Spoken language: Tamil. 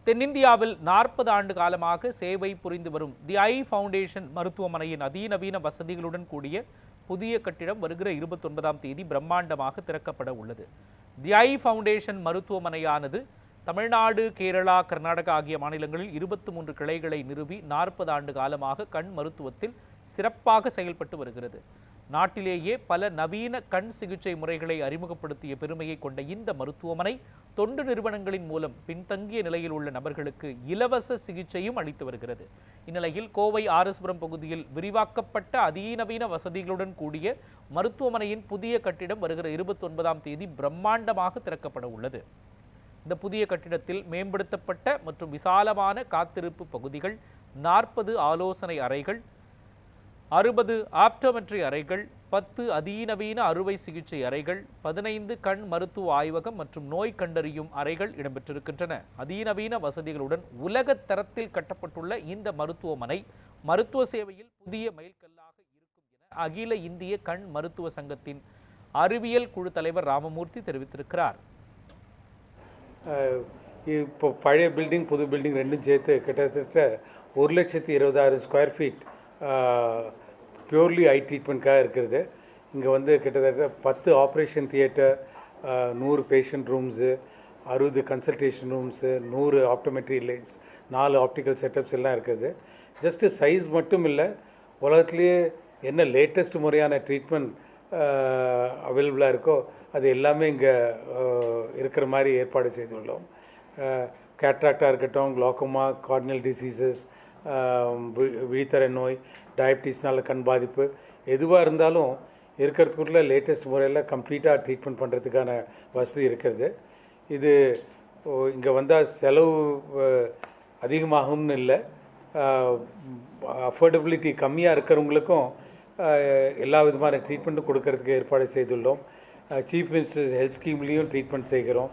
தென்னிந்தியாவில் 40 ஆண்டு காலமாக சேவை புரிந்து வரும் தி ஐ ஃபவுண்டேஷன் மருத்துவமனையின் அதிநவீன வசதிகளுடன் கூடிய புதிய கட்டிடம் வருகிற 29ஆம் தேதி பிரம்மாண்டமாக திறக்கப்பட உள்ளது. தி ஐ ஃபவுண்டேஷன் மருத்துவமனையானது தமிழ்நாடு, கேரளா, கர்நாடகா ஆகிய மாநிலங்களில் 23 கிளைகளை நிறுவி 40 ஆண்டு காலமாக கண் மருத்துவத்தில் சிறப்பாக செயல்பட்டு வருகிறது. நாட்டிலேயே பல நவீன கண் சிகிச்சை முறைகளை அறிமுகப்படுத்திய பெருமையை கொண்ட இந்த மருத்துவமனை தொண்டு நிறுவனங்களின் மூலம் பின்தங்கிய நிலையில் உள்ள நபர்களுக்கு இலவச சிகிச்சையும் அளித்து வருகிறது. இந்நிலையில் கோவை ஆர்எஸ்புரம் பகுதியில் விரிவாக்கப்பட்ட அதிநவீன வசதிகளுடன் கூடிய மருத்துவமனையின் புதிய கட்டிடம் வருகிற 29ஆம் தேதி பிரம்மாண்டமாக திறக்கப்பட உள்ளது. இந்த புதிய கட்டிடத்தில் மேம்படுத்தப்பட்ட மற்றும் விசாலமான காத்திருப்பு பகுதிகள், 40 ஆலோசனை அறைகள், 60 ஆப்டோமெட்ரி அறைகள், 10 அதிநவீன அறுவை சிகிச்சை அறைகள், 15 கண் மருத்துவ ஆய்வகம் மற்றும் நோய் கண்டறியும் அறைகள் இடம்பெற்றிருக்கின்றன. அதிநவீன வசதிகளுடன் உலக தரத்தில் கட்டப்பட்டுள்ள இந்த மருத்துவமனை மருத்துவ சேவையில் புதிய மைல்கல்லாக இருக்கும் என அகில இந்திய கண் மருத்துவ சங்கத்தின் அறிவியல் குழு தலைவர் ராமமூர்த்தி தெரிவித்திருக்கிறார். இப்போ பழைய பில்டிங் புது பில்டிங் ரெண்டும் சேர்த்து கிட்டத்தட்ட 1,20,000 ஸ்கொயர் ஃபீட் பியூர்லி ஐ ட்ரீட்மெண்ட்காக இருக்கிறது. இங்கே வந்து கிட்டத்தட்ட 10 operation theatre, 100 patient rooms, 60 consultation rooms, 100 optometry lines, 4 optical setups எல்லாம் இருக்குது. ஜஸ்ட்டு சைஸ் மட்டும் இல்லை, உலகத்துலேயே என்ன லேட்டஸ்ட் முறையான ட்ரீட்மெண்ட் அவைலபிளாக இருக்கோ அது எல்லாமே இங்கே இருக்கிற மாதிரி ஏற்பாடு செய்துள்ளோம். கேட்ராக்டாக இருக்கட்டும், குளோக்கோமா, கார்னியல் டிசீசஸ், விழித்தர நோய், டயபிட்டிஸ்னால கண் பாதிப்பு, எதுவாக இருந்தாலும் இருக்கிறதுக்குள்ள லேட்டஸ்ட் முறையில் கம்ப்ளீட்டாக ட்ரீட்மெண்ட் பண்ணுறதுக்கான வசதி இருக்கிறது. இது இங்கே வந்தால் செலவு அதிகமாகும்னு இல்லை, அஃபோர்டபிலிட்டி கம்மியாக இருக்கிறவங்களுக்கும் எல்லா விதமான ட்ரீட்மெண்ட்டும் கொடுக்கறதுக்கு ஏற்பாடு செய்துள்ளோம். சீஃப் மினிஸ்டர் ஹெல்த் ஸ்கீம்லேயும் ட்ரீட்மெண்ட் செய்கிறோம்.